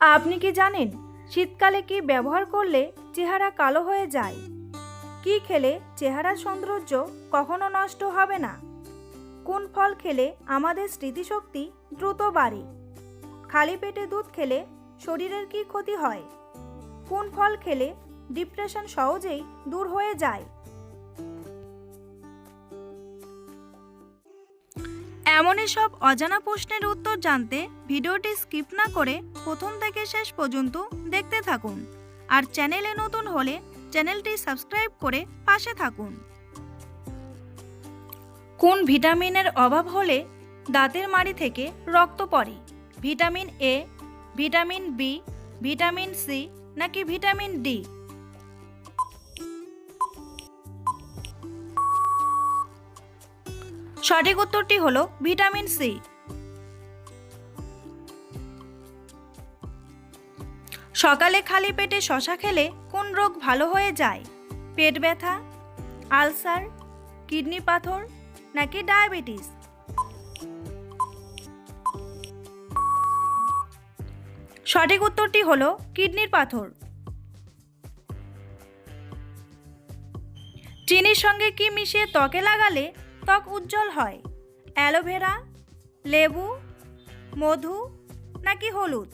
আপনি কি জানেন শীতকালে কি ব্যবহার করলে চেহারা কালো হয়ে যায়? কি খেলে চেহারার সৌন্দর্য কখনো নষ্ট হবে না? কোন ফল খেলে আমাদের স্মৃতিশক্তি দ্রুত বাড়ে? খালি পেটে দুধ খেলে শরীরের কি ক্ষতি হয়? কোন ফল খেলে ডিপ্রেশন সহজেই দূর হয়ে যায়? এমনই সব অজানা প্রশ্নের উত্তর জানতে ভিডিওটি স্কিপ না করে প্রথম থেকে শেষ পর্যন্ত দেখতে থাকুন। আর চ্যানেলে নতুন হলে চ্যানেলটি সাবস্ক্রাইব করে পাশে থাকুন। কোন ভিটামিনের অভাব হলে দাঁতের মাড়ি থেকে রক্ত পড়ে? Vitamin A, vitamin B, vitamin C নাকি ভিটামিন ডি? সঠিক উত্তরটি হলো ভিটামিন সি। সকালে খালি পেটে শসা খেলে কোন রোগ ভালো হয়ে যায়? পেট ব্যথা, আলসার, কিডনি পাথর নাকি ডায়াবেটিস? সঠিক উত্তরটি হলো কিডনির পাথর। চিনির সঙ্গে কি মিশিয়ে ত্বকে লাগালে ত্বক উজ্জ্বল হয়? অ্যালোভেরা, লেবু, মধু নাকি হলুদ?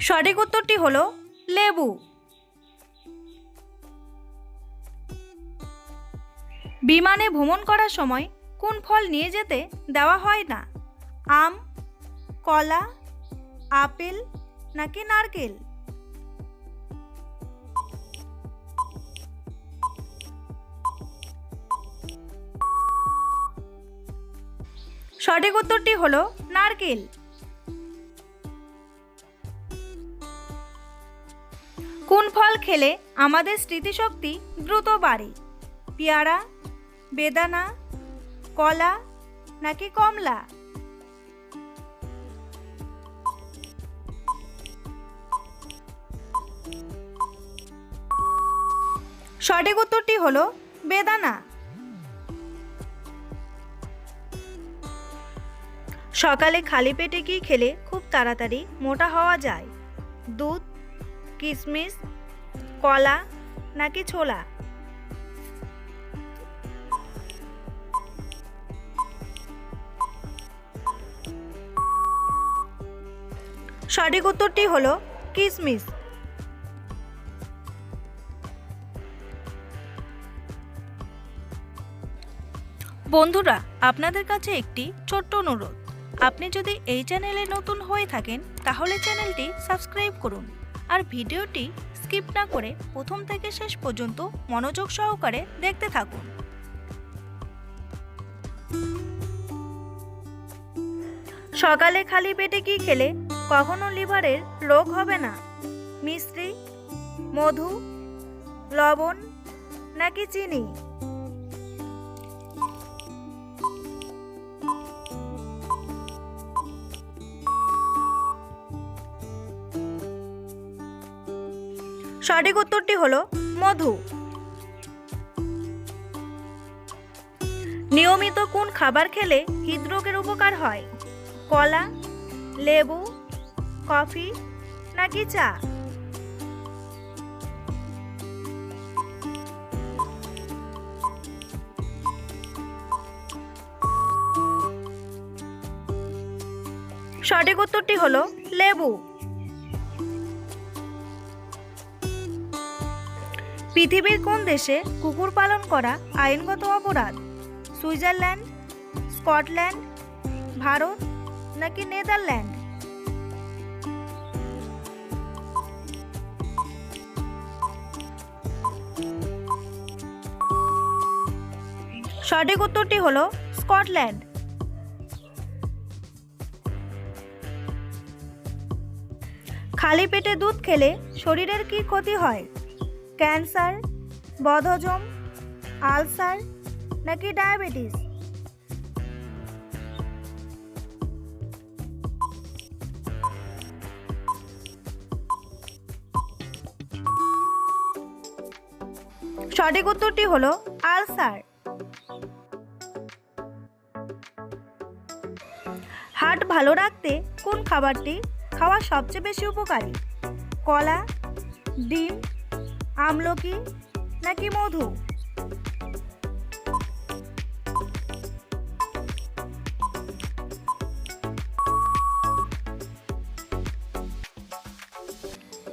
সঠিক উত্তরটি হলো লেবু। বিমানে ভ্রমণ করার সময় কোন ফল নিয়ে যেতে দেওয়া হয় না? আম, কলা, আপেল নাকি নারকেল? সঠিক উত্তরটি হলো নারকেল। কোন ফল খেলে আমাদের স্মৃতিশক্তি দ্রুত বাড়ে? পেয়ারা, বেদানা, কলা নাকি কমলা? সঠিক উত্তরটি হলো বেদানা। সকালে খালি পেটে কি খেলে খুব তাড়াতাড়ি মোটা হওয়া যায়? দুধ, কিশমিশ, কলা নাকি ছোলা? সঠিক উত্তরটি হলো কিশমিশ। বন্ধুরা, আপনাদের কাছে একটি ছোট্ট অনুরোধ, আপনি যদি এই চ্যানেলে নতুন হয়ে থাকেন তাহলে চ্যানেলটি সাবস্ক্রাইব করুন আর ভিডিওটি স্কিপ না করে প্রথম থেকে শেষ পর্যন্ত মনোযোগ সহকারে দেখতে থাকুন। সকালে খালি পেটে কি খেলে কখনো লিভারের রোগ হবে না? মিশ্রি, মধু, লবণ নাকি চিনি? সঠিক উত্তরটি হলো মধু। নিয়মিত কোন খাবার খেলে হৃদরোগের উপকার হয়? কলা, লেবু, কফি নাকি চা? সঠিক উত্তরটি হলো লেবু। পৃথিবীর কোন দেশে কুকুর পালন করা আইনগত অপরাধ? সুইজারল্যান্ড, স্কটল্যান্ড, ভারত নাকি নেদারল্যান্ড? সঠিক উত্তরটি হলো স্কটল্যান্ড। খালি পেটে দুধ খেলে শরীরের কি ক্ষতি হয়? ক্যান্সার, বদহজম, আলসার নাকি ডায়াবেটিস? সঠিক উত্তরটি হলো আলসার। হার্ট ভালো রাখতে কোন খাবারটি খাওয়া সবচেয়ে বেশি উপকারী? কলা, ডিম, আমলকি নাকি মধু?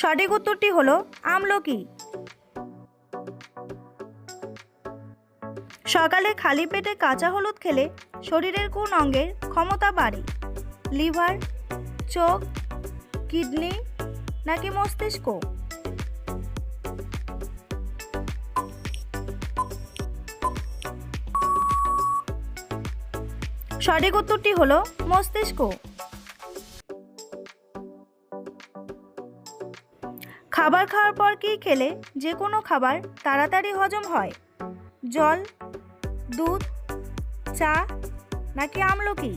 সঠিক উত্তরটি হলো আমলকি। সকালে খালি পেটে কাঁচা হলুদ খেলে শরীরের কোন অঙ্গের ক্ষমতা বাড়ে? লিভার, চোখ, কিডনি নাকি মস্তিষ্ক? সঠিক উত্তরটি হলো মস্তিষ্ক। খাবার খাওয়ার পর কি খেলে যে কোনো খাবার তাড়াতাড়ি হজম হয়? জল, দুধ, চা নাকি আমলকি?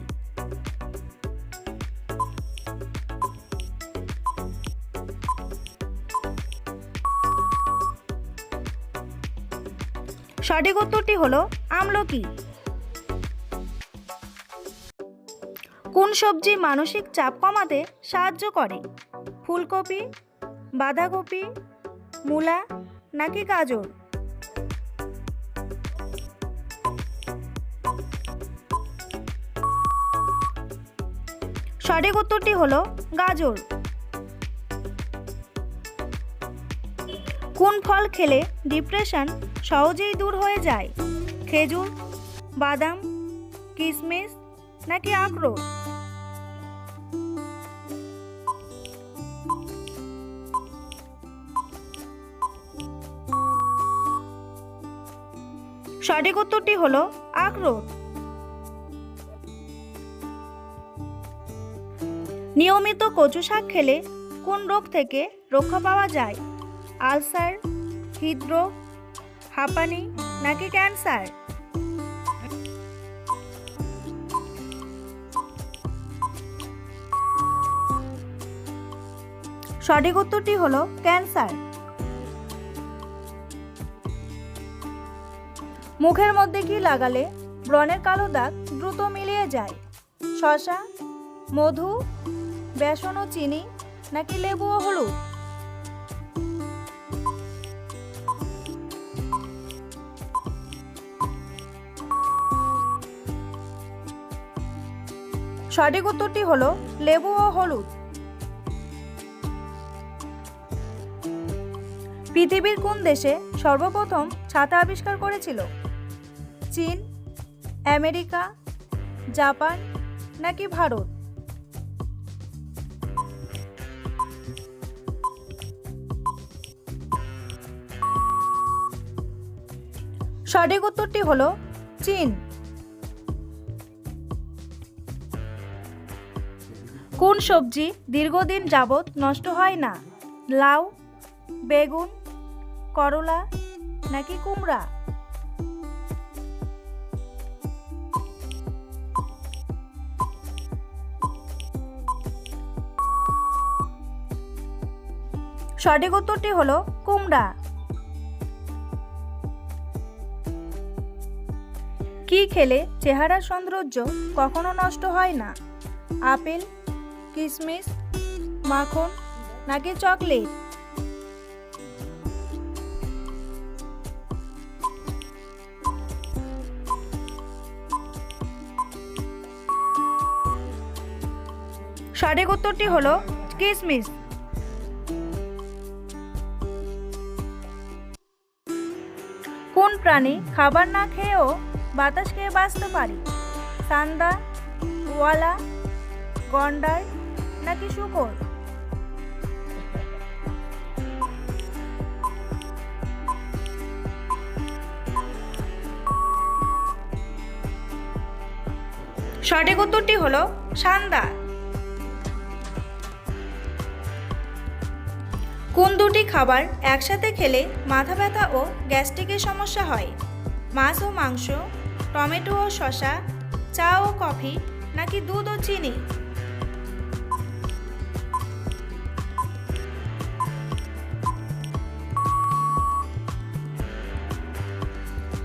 সঠিক উত্তরটি হলো আমলকি। কোন সবজি মানসিক চাপ কমাতে সাহায্য করে? ফুলকপি, বাঁধাকপি, মূলা নাকি গাজর? সঠিক উত্তরটি হলো গাজর। কোন ফল খেলে ডিপ্রেশন সহজেই দূর হয়ে যায়? খেজুর, বাদাম, কিশমিশ নাকি আখরোট? সঠিক উত্তরটি হলো আখরোট। নিয়মিত কচু শাক খেলে কোন রোগ থেকে রক্ষা পাওয়া যায়? আলসার, হৃদরোগ, হাঁপানি নাকি ক্যান্সার? সঠিক উত্তরটি হলো ক্যান্সার। মুখের মধ্যে কি লাগালে ব্রণের কালো দাগ দ্রুত মিলিয়ে যায়? শসা, মধু, বেসন ও চিনি নাকি লেবু ও হলুদ? সঠিক উত্তরটি হলো লেবু ও হলুদ। পৃথিবীর কোন দেশে সর্বপ্রথম ছাতা আবিষ্কার করেছিল? চীন, আমেরিকা, জাপান নাকি ভারত? সঠিক উত্তরটি হলো চীন। কোন সবজি দীর্ঘদিন যাবৎ নষ্ট হয় না? লাউ, বেগুন, করলা নাকি কুমড়া? সঠিক উত্তরটি হলো কুমড়া। কি খেলে চেহারার সৌন্দর্য কখনো নষ্ট হয় না? আপেল, কিশমিশ, মাখন নাকি চকলেট? সঠিক উত্তরটি হলো কিশমিশ। কোন প্রাণী খাবার না খেয়েও বাতাস খেয়ে বাঁচতে পারে? সান্দা, ওয়ালা, গন্ডার নাকি শূকর? সঠিক উত্তরটি হলো সান্দা। কোন দুটি খাবার একসাথে খেলে মাথা ব্যথা ও গ্যাস্ট্রিকের সমস্যা হয়? মাছ ও মাংস, টমেটো ও শসা, চা ও কফি নাকি দুধ ও চিনি?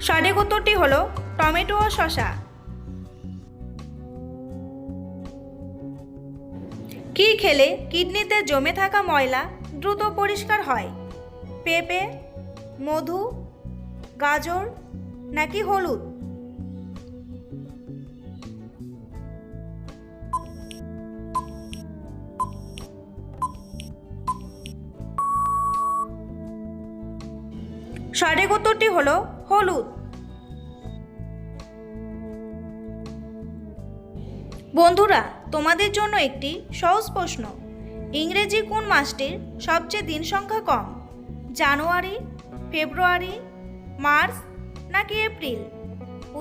সঠিক উত্তরটি হলো টমেটো ও শসা। কি খেলে কিডনিতে জমে থাকা ময়লা দ্রুত পরিষ্কার হয়? পেঁপে, মধু, গাজর নাকি হলুদ? সঠিক উত্তরটি হলো হলুদ। বন্ধুরা, তোমাদের জন্য একটি সহজ প্রশ্ন। ইংরেজি কোন মাসটির সবচেয়ে দিন সংখ্যা কম? জানুয়ারি, ফেব্রুয়ারি, মার্চ নাকি এপ্রিল?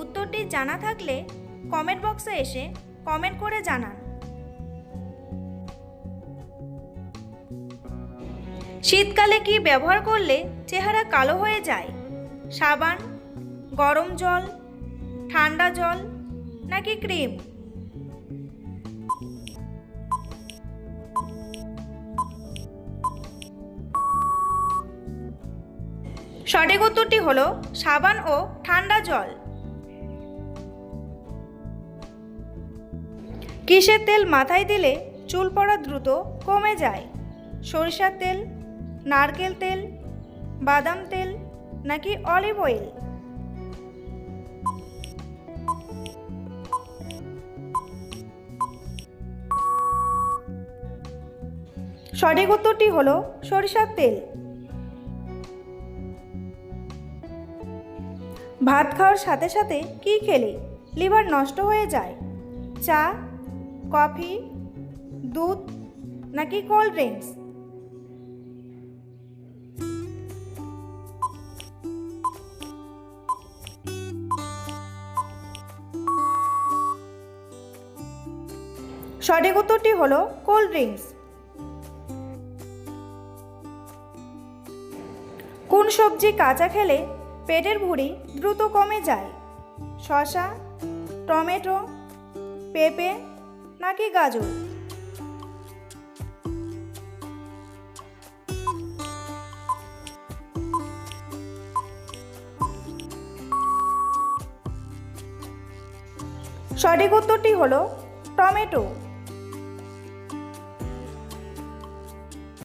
উত্তরটি জানা থাকলে কমেন্ট বক্সে এসে কমেন্ট করে জানান। শীতকালে কি ব্যবহার করলে চেহারা কালো হয়ে যায়? সাবান, গরম জল, ঠান্ডা জল নাকি ক্রিম? সঠিক উত্তরটি হলো সাবান ও ঠান্ডা জল। কিসের তেল মাথায় দিলে চুল পড়া দ্রুত কমে যায়? সরিষার তেল, নারকেল তেল, বাদাম তেল নাকি অলিভ অয়েল? সঠিক উত্তরটি হলো সরিষার তেল। ভাত খাওয়ার সাথে সাথে কি খেলে লিভার নষ্ট হয়ে যায়? চা, কফি, দুধ নাকি কোল্ড ড্রিঙ্কস? সঠিক উত্তরটি হলো কোল্ড ড্রিঙ্কস। কোন সবজি কাঁচা খেলে পেটের ভুঁড়ি দ্রুত কমে যায়? শসা, টমেটো, পেঁপে নাকি গাজর? সঠিক উত্তরটি হলো টমেটো।